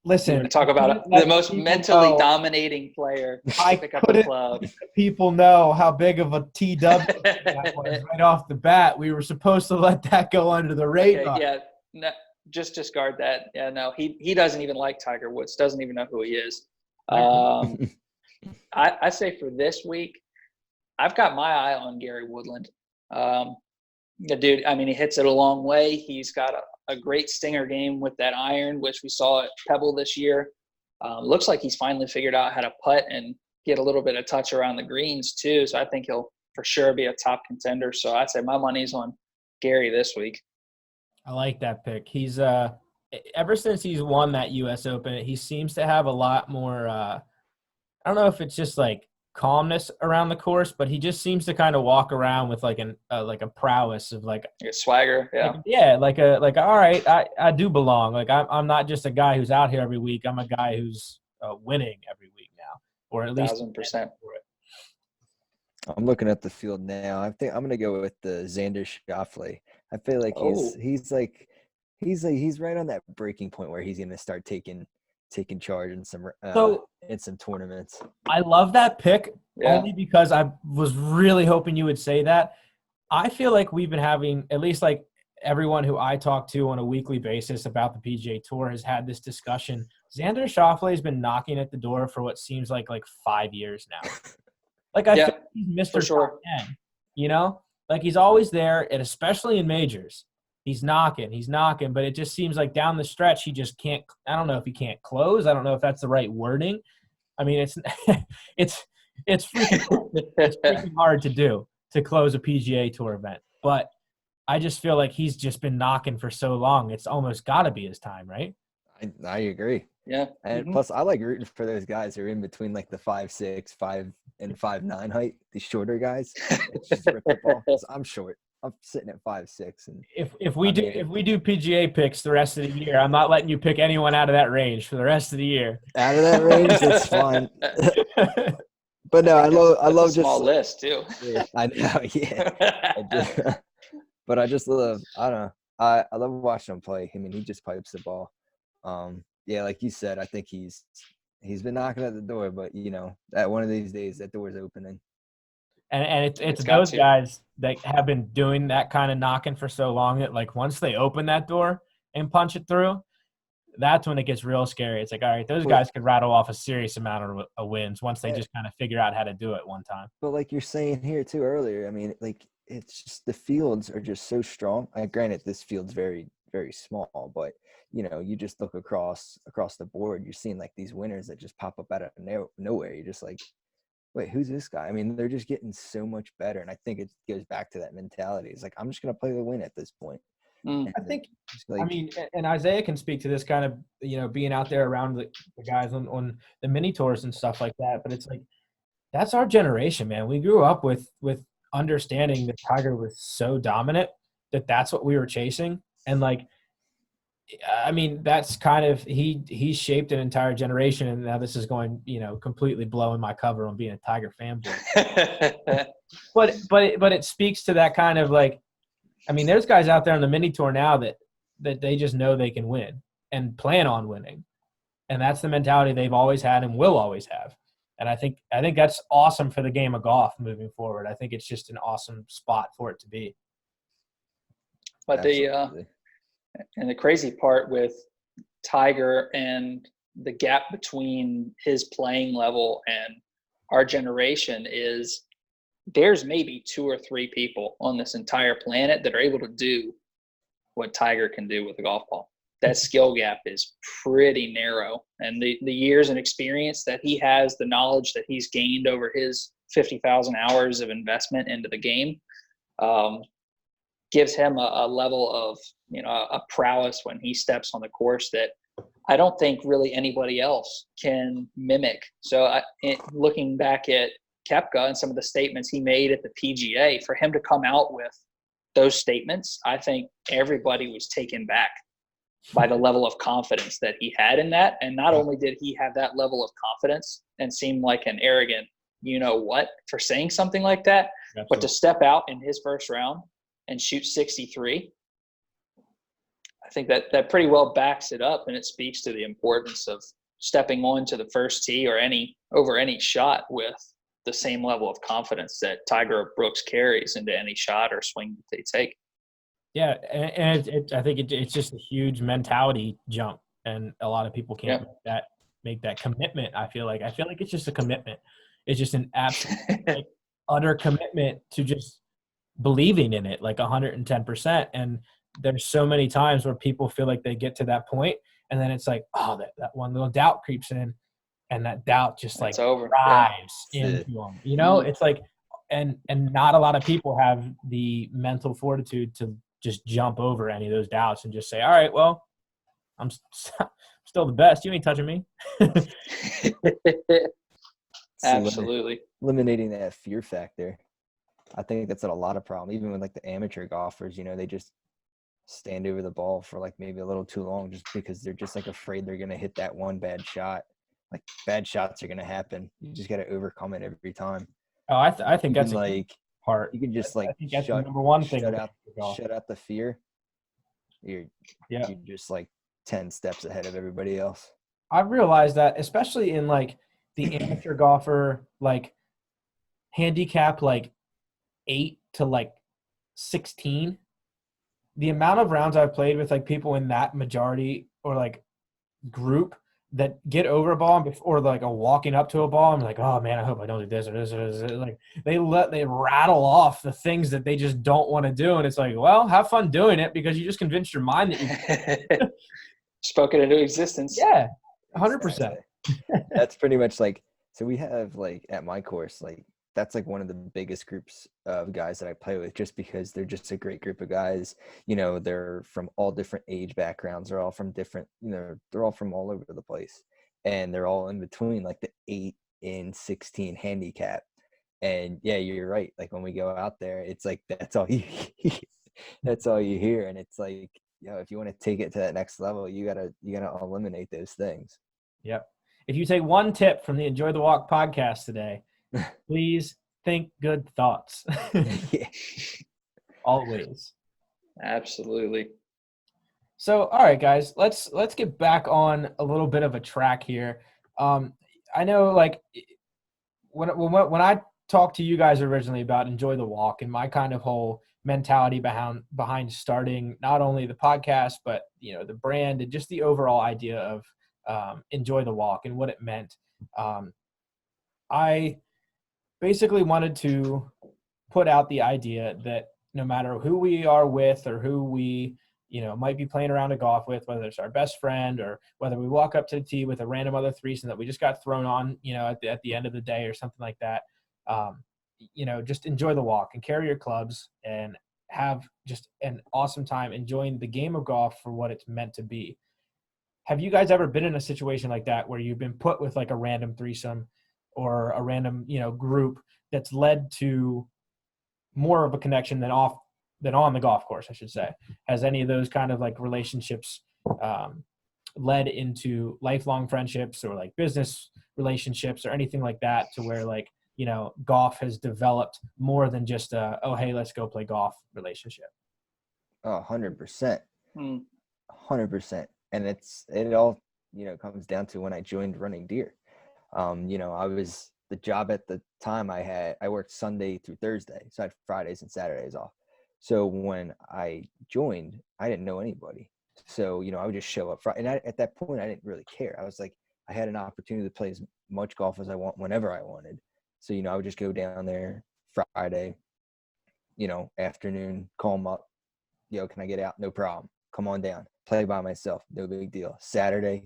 Listen, talk about the most mentally dominating player to pick up a club. People know how big of a TW that was right off the bat. We were supposed to let that go under the radar. Okay, yeah, no, just discard that. Yeah, no, he doesn't even like Tiger Woods. Doesn't even know who he is. I say for this week, I've got my eye on Gary Woodland. The dude, I mean, he hits it a long way. He's got a great stinger game with that iron, which we saw at Pebble this year. Looks like he's finally figured out how to putt and get a little bit of touch around the greens too. So I think he'll for sure be a top contender. So I'd say my money's on Gary this week. I like that pick. He's ever since he's won that U.S. Open, he seems to have a lot more. I don't know if it's just like calmness around the course, but he just seems to kind of walk around with like a prowess of like a swagger. Like all right, I do belong. Like I'm not just a guy who's out here every week. I'm a guy who's winning every week now, or at least 1,000%. I'm looking at the field now. I think I'm gonna go with the Xander Schauffele. I feel like he's right on that breaking point where he's gonna start taking charge in some tournaments. I love that pick only because I was really hoping you would say that. I feel like we've been having, at least like everyone who I talk to on a weekly basis about the PGA Tour has had this discussion. Xander Schauffele has been knocking at the door for what seems like 5 years now. Like I feel like he's Mr. Top 10, like he's always there, and especially in majors. He's knocking, but it just seems like down the stretch he just can't. I don't know if he can't close. I don't know if that's the right wording. I mean, it's freaking hard to close a PGA Tour event. But I just feel like he's just been knocking for so long. It's almost got to be his time, right? I agree. Yeah. And plus, I like rooting for those guys who are in between like the 5'6", 5 and 5'9" height. These shorter guys. Just rip the ball. I'm short. I'm sitting at 5'6", and If we do PGA picks the rest of the year, I'm not letting you pick anyone out of that range for the rest of the year. out of that range, that's fine. But no, I love a small just list too. yeah, I know, yeah. But I just love, I don't know, I love watching him play. I mean, he just pipes the ball. Yeah, like you said, I think he's been knocking at the door, but you know, that one of these days that door's opening. And it's those guys that have been doing that kind of knocking for so long that like once they open that door and punch it through, that's when it gets real scary. It's like, all right, those guys could rattle off a serious amount of wins once they just kind of figure out how to do it one time. But like you're saying here too earlier, I mean, like it's just the fields are just so strong. Granted, this field's very, very small, but you know, you just look across the board, you're seeing like these winners that just pop up out of nowhere. You're just like, wait, who's this guy? I mean, they're just getting so much better, and I think it goes back to that mentality. It's like, I'm just gonna play the win at this point. I think, I mean, and Isaiah can speak to this kind of, you know, being out there around the guys on the mini tours and stuff like that. But it's like, that's our generation, man. We grew up with understanding that Tiger was so dominant that that's what we were chasing. And like, I mean, that's kind of he shaped an entire generation, and now this is going, you know, completely blowing my cover on being a Tiger fanboy. but it speaks to that kind of like, I mean, there's guys out there on the mini tour now that they just know they can win and plan on winning, and that's the mentality they've always had and will always have. And I think that's awesome for the game of golf moving forward. I think it's just an awesome spot for it to be. But and the crazy part with Tiger and the gap between his playing level and our generation is there's maybe 2 or 3 people on this entire planet that are able to do what Tiger can do with a golf ball. That skill gap is pretty narrow. And the years and experience that he has, the knowledge that he's gained over his 50,000 hours of investment into the game, gives him a level of, you know, a prowess when he steps on the course that I don't think really anybody else can mimic. So looking back at Koepka and some of the statements he made at the PGA, for him to come out with those statements, I think everybody was taken back by the level of confidence that he had in that. And not only did he have that level of confidence and seem like an arrogant, you know what, for saying something like that, absolutely, but to step out in his first round and shoot 63, I think that pretty well backs it up, and it speaks to the importance of stepping on to the first tee or over any shot with the same level of confidence that Tiger or Brooks carries into any shot or swing that they take. Yeah, and I think it's just a huge mentality jump, and a lot of people can't make that commitment. I feel like it's just a commitment. It's just an absolute like, utter commitment to just believing in it, like 110%. And there's so many times where people feel like they get to that point, and then it's like, oh, that one little doubt creeps in, and that doubt just like drives into them. You know, it's like, and not a lot of people have the mental fortitude to just jump over any of those doubts and just say, all right, well, I'm still the best. You ain't touching me. Absolutely. Eliminating that fear factor. I think that's a lot of problem. Even with like the amateur golfers, you know, they just stand over the ball for like maybe a little too long just because they're just like afraid they're going to hit that one bad shot. Like bad shots are going to happen. You just got to overcome it every time. Oh, I think that's like part. You can just like that's the number one thing. Shut out the fear. You're just like 10 steps ahead of everybody else. I've realized that, especially in like the amateur golfer, like handicap like 8 to like 16, the amount of rounds I've played with like people in that majority or like group that get over a ball or like a walking up to a ball, I'm like, oh man, I hope I don't do this or this or this. Like they rattle off the things that they just don't want to do, and it's like, well, have fun doing it because you just convinced your mind that you spoke it into existence. Yeah, 100%. That's pretty much like, so we have like at my course, like that's like one of the biggest groups of guys that I play with, just because they're just a great group of guys. You know, they're from all different age backgrounds. They're all from different, you know, they're all from all over the place. And they're all in between like the 8 and 16 handicap. And yeah, you're right. Like when we go out there, it's like that's all you that's all you hear. And it's like, if you want to take it to that next level, you gotta eliminate those things. Yep. If you take one tip from the Enjoy the Walk podcast today, please think good thoughts. Yeah. Always. Absolutely. So, all right, guys, let's get back on a little bit of a track here. I know, like, when I talked to you guys originally about Enjoy the Walk and my kind of whole mentality behind starting not only the podcast but the brand and just the overall idea of Enjoy the Walk and what it meant. I basically wanted to put out the idea that no matter who we are with or who we might be playing around a golf with, whether it's our best friend or whether we walk up to the tee with a random other threesome that we just got thrown on, at the end of the day or something like that. Just enjoy the walk and carry your clubs and have just an awesome time enjoying the game of golf for what it's meant to be. Have you guys ever been in a situation like that where you've been put with like a random threesome or a random, group that's led to more of a connection than on the golf course, I should say? Has any of those kind of like relationships led into lifelong friendships or like business relationships or anything like that, to where like, golf has developed more than just a, oh, hey, let's go play golf relationship? 100%. Mm. 100%. And it all, comes down to when I joined Running Deer. I was the job at the time I worked Sunday through Thursday. So I had Fridays and Saturdays off. So when I joined, I didn't know anybody. So, I would just show up Friday. And at that point, I didn't really care. I was like, I had an opportunity to play as much golf as I want whenever I wanted. So, I would just go down there Friday, afternoon, call them up. Can I get out? No problem. Come on down. Play by myself. No big deal. Saturday,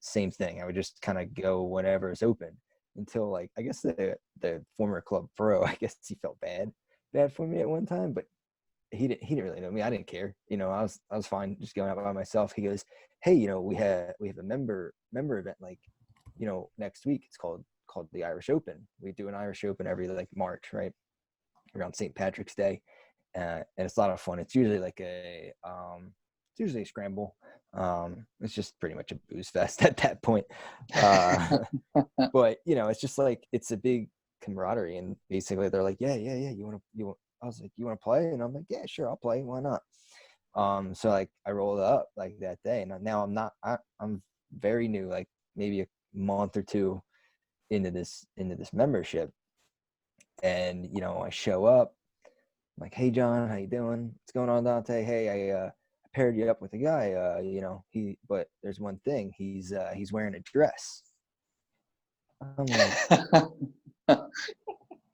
same thing. I would just kind of go whenever it's open until like, I guess the former club pro, I guess he felt bad for me at one time, but he didn't really know me. I didn't care. I was fine just going out by myself. He goes, hey, we have a member event like, next week. It's called the Irish Open. We do an Irish Open every like March, right? Around St. Patrick's Day. And it's a lot of fun. It's usually like it's usually a scramble. It's just pretty much a booze fest at that point. But it's just like, it's a big camaraderie, and basically they're like, yeah. I was like, you want to play? And I'm like, yeah, sure, I'll play. Why not? So like I rolled up like that day, and now I'm very new, like maybe a month or two into this membership. And, I show up, I'm like, hey, John, how you doing? What's going on, Dante? Hey, I paired you up with a guy, but there's one thing. He's wearing a dress. I'm like,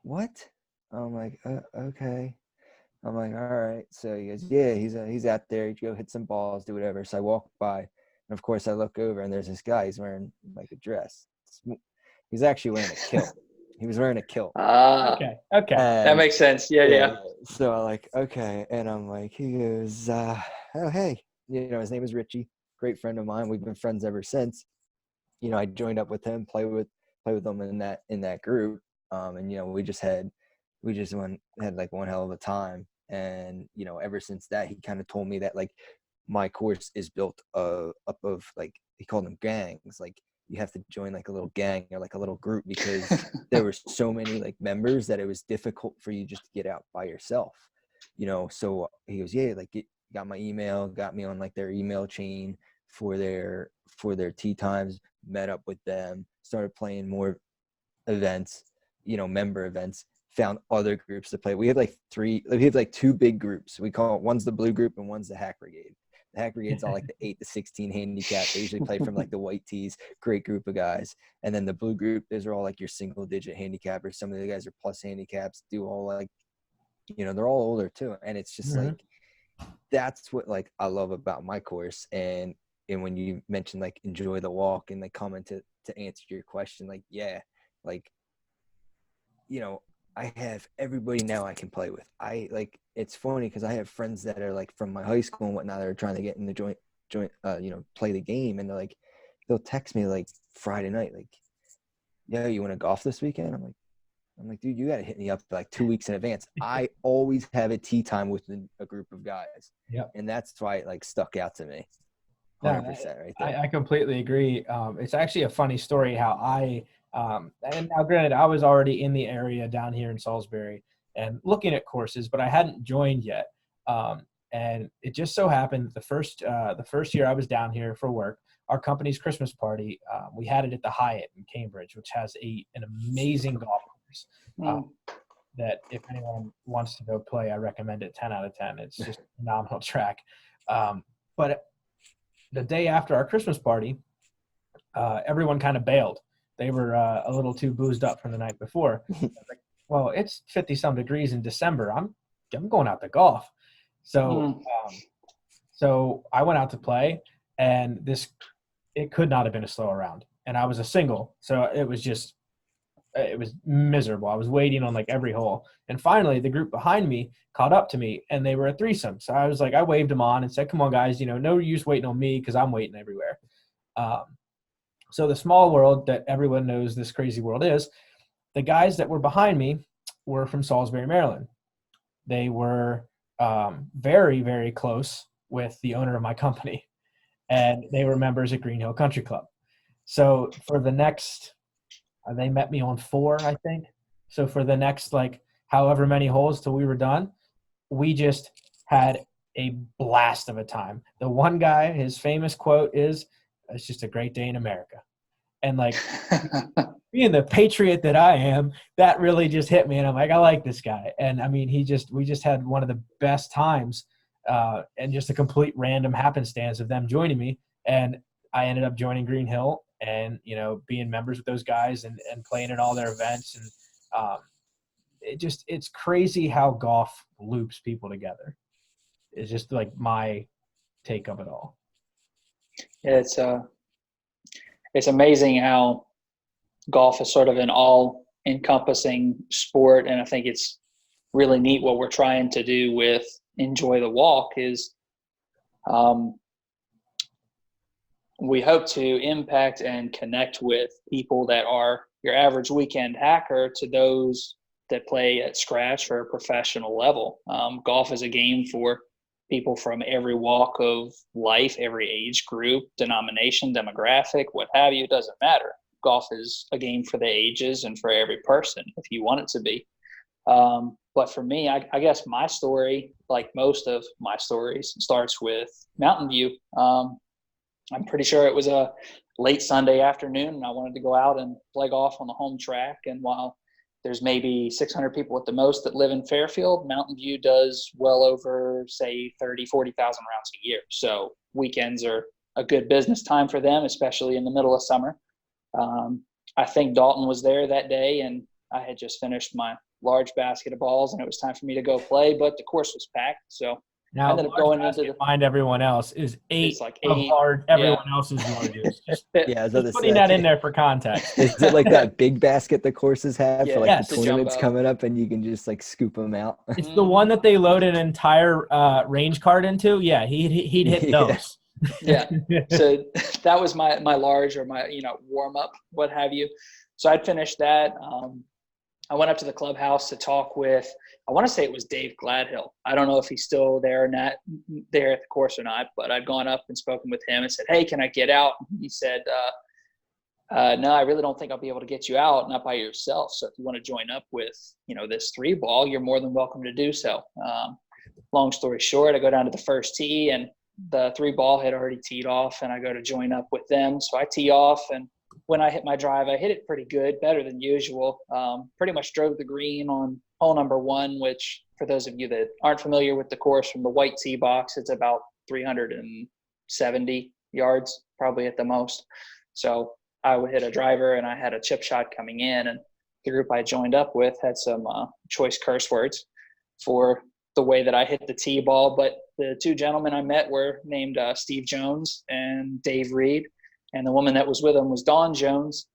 what? I'm like, okay. I'm like, all right. So he goes, yeah, he's out there. You go hit some balls, do whatever. So I walk by, and of course I look over, and there's this guy. He's wearing like a dress. He's actually wearing a kilt. He was wearing a kilt. Okay. That makes sense. Yeah. So I'm like, okay. And I'm like, he goes, oh, hey. His name is Richie, great friend of mine. We've been friends ever since. I joined up with him, play with them in that group. And, we just had like one hell of a time. And, ever since that, he kind of told me that like my course is built up of like, he called them gangs. Like, you have to join like a little gang or like a little group, because there were so many like members that it was difficult for you just to get out by yourself, So he goes, yeah, like got my email, got me on like their email chain for their tee times, met up with them, started playing more events, member events, found other groups to play. We have like two big groups. We call it, one's the blue group and one's the Hack Brigade. The Hack Brigade's all like the 8 to 16 handicap. They usually play from like the white tees, great group of guys. And then the blue group, those are all like your single digit handicappers. Some of the guys are plus handicaps, do all like, they're all older too. And it's just like, that's what like I love about my course. And when you mentioned like enjoy the walk and like coming to answer your question, like, yeah, like, I have everybody now I can play with. It's funny because I have friends that are like from my high school and whatnot that are trying to get in the joint, play the game. And they're like, they'll text me like Friday night, like, yeah, you want to golf this weekend? I'm like, I'm like, dude, you got to hit me up like 2 weeks in advance. I always have a tee time with a group of guys. Yep. And that's why it like stuck out to me. 100% right there. I completely agree. It's actually a funny story how and now granted, I was already in the area down here in Salisbury and looking at courses, but I hadn't joined yet. And it just so happened the first year I was down here for work, our company's Christmas party, we had it at the Hyatt in Cambridge, which has an amazing golf course. That if anyone wants to go play, I recommend it 10 out of 10. It's just a phenomenal track. But the day after our Christmas party, everyone kind of bailed. They were a little too boozed up from the night before. I was like, well, it's 50-some degrees in December. I'm going out to golf. So so I went out to play, and it could not have been a slower round. And I was a single, so it was miserable. I was waiting on like every hole. And finally, the group behind me caught up to me, and they were a threesome. So I was like, I waved them on and said, come on, guys, no use waiting on me because I'm waiting everywhere. So the small world that everyone knows this crazy world is, the guys that were behind me were from Salisbury, Maryland. They were very, very close with the owner of my company, and they were members at Green Hill Country Club. So for the next they met me on 4, I think. So for the next, like, however many holes till we were done, we just had a blast of a time. The one guy, his famous quote is, "It's just a great day in America." And, like, being the patriot that I am, that really just hit me. And I'm like, I like this guy. And, I mean, we just had one of the best times and just a complete random happenstance of them joining me. And I ended up joining Green Hill and, being members with those guys and playing in all their events. And it's crazy how golf loops people together. It's just like my take of it all. It's amazing how golf is sort of an all-encompassing sport, and I think it's really neat what we're trying to do with Enjoy the Walk is we hope to impact and connect with people that are your average weekend hacker to those that play at scratch or a professional level. Golf is a game for people from every walk of life, every age group, denomination, demographic, what have you, it doesn't matter. Golf is a game for the ages and for every person if you want it to be. But for me, I guess my story, like most of my stories, starts with Mountain View. I'm pretty sure it was a late Sunday afternoon, and I wanted to go out and play golf on the home track. And while there's maybe 600 people at the most that live in Fairfield, Mountain View does well over, say, 30, 40,000 rounds a year. So weekends are a good business time for them, especially in the middle of summer. I think Dalton was there that day, and I had just finished my large basket of balls, and it was time for me to go play, but the course was packed. So now, I ended up going into the mind everyone else is 8 like of 8, everyone else's largest. Just putting that in there for context. Is it like that big basket the courses have for like the tournaments coming up, and you can just like scoop them out? It's the one that they load an entire range card into. Yeah, he'd hit those. Yeah. So that was my large or my warm up, what have you. So I'd finished that. I went up to the clubhouse to talk with, I want to say it was Dave Gladhill. I don't know if he's still there or not, there at the course or not, but I'd gone up and spoken with him and said, "Hey, can I get out?" He said, "No, I really don't think I'll be able to get you out, not by yourself. So if you want to join up with, this 3-ball, you're more than welcome to do so." Long story short, I go down to the first tee, and the 3-ball had already teed off, and I go to join up with them. So I tee off, and when I hit my drive, I hit it pretty good, better than usual. Pretty much drove the green on hole number 1, which for those of you that aren't familiar with the course, from the white tee box, it's about 370 yards, probably at the most. So I would hit a driver, and I had a chip shot coming in, and the group I joined up with had some choice curse words for the way that I hit the tee ball. But the 2 gentlemen I met were named Steve Jones and Dave Reed. And the woman that was with him was Dawn Jones.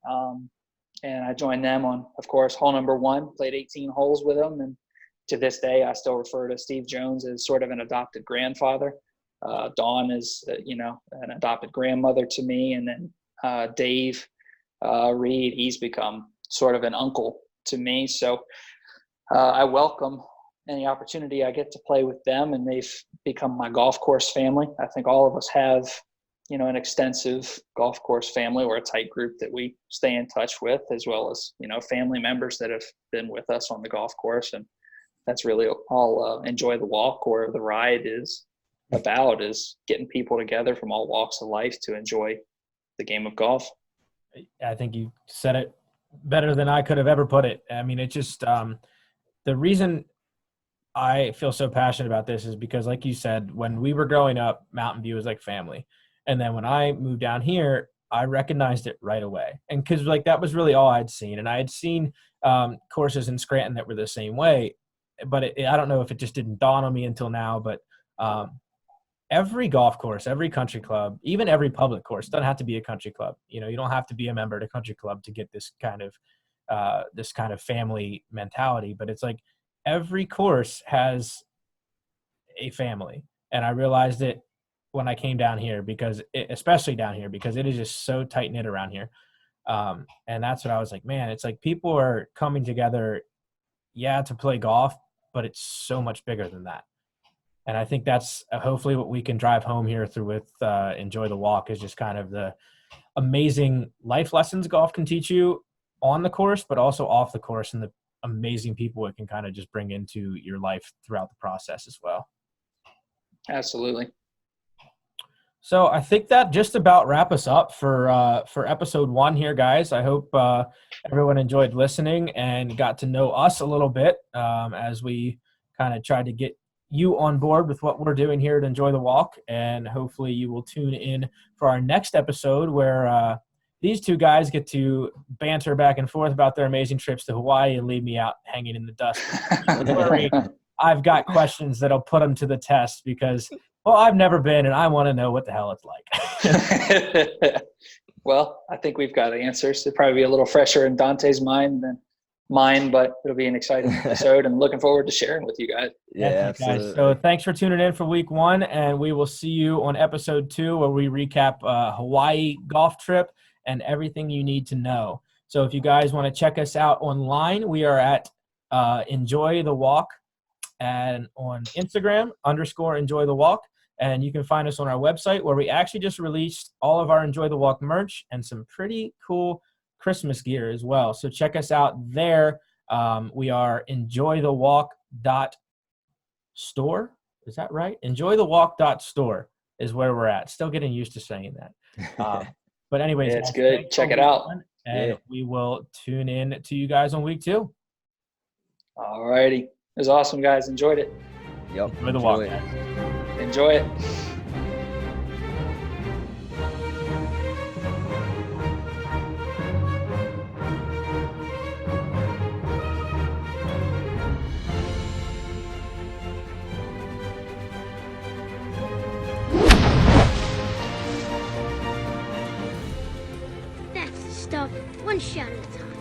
And I joined them on, of course, hole number 1, played 18 holes with them. And to this day, I still refer to Steve Jones as sort of an adopted grandfather. Dawn is, an adopted grandmother to me. And then Dave Reed, he's become sort of an uncle to me. So I welcome any opportunity I get to play with them, and they've become my golf course family. I think all of us have, an extensive golf course family. We're a tight group that we stay in touch with, as well as, family members that have been with us on the golf course. And that's really all Enjoy the Walk or the ride is about, is getting people together from all walks of life to enjoy the game of golf. I think you said it better than I could have ever put it. I mean, it's just the reason I feel so passionate about this is because, like you said, when we were growing up, Mountain View was like family. And then when I moved down here, I recognized it right away. And because that was really all I'd seen. And I had seen courses in Scranton that were the same way, but I don't know if it just didn't dawn on me until now, but every golf course, every country club, even every public course, doesn't have to be a country club. You don't have to be a member at a country club to get this kind of family mentality, but it's like every course has a family. And I realized it when I came down here, especially down here, because it is just so tight knit around here. And that's what I was like, man, it's like people are coming together, to play golf, but it's so much bigger than that. And I think that's hopefully what we can drive home here through with Enjoy the Walk, is just kind of the amazing life lessons golf can teach you on the course, but also off the course, and the amazing people it can kind of just bring into your life throughout the process as well. Absolutely. So I think that just about wrap us up for episode 1 here, guys. I hope everyone enjoyed listening and got to know us a little bit as we kind of tried to get you on board with what we're doing here to Enjoy the Walk. And hopefully you will tune in for our next episode, where these two guys get to banter back and forth about their amazing trips to Hawaii and leave me out hanging in the dust. Don't worry, I've got questions that'll put them to the test, because I've never been, and I want to know what the hell it's like. Well, I think we've got answers. It'll probably be a little fresher in Dante's mind than mine, but it'll be an exciting episode, and looking forward to sharing with you guys. Yeah, absolutely. Guys. So thanks for tuning in for week 1, and we will see you on episode 2, where we recap Hawaii golf trip and everything you need to know. So if you guys want to check us out online, we are at Enjoy the Walk, and on Instagram _Enjoy the Walk. And you can find us on our website, where we actually just released all of our Enjoy the Walk merch and some pretty cool Christmas gear as well. So check us out there. We are enjoythewalk.store. Is that right? Enjoythewalk.store is where we're at. Still getting used to saying that. But anyways, it's good. Check it out. And we will tune in to you guys on week 2. All righty. It was awesome, guys. Enjoyed it. Yep. Enjoy the walk. Enjoy it. That's the stuff. One shot at a time.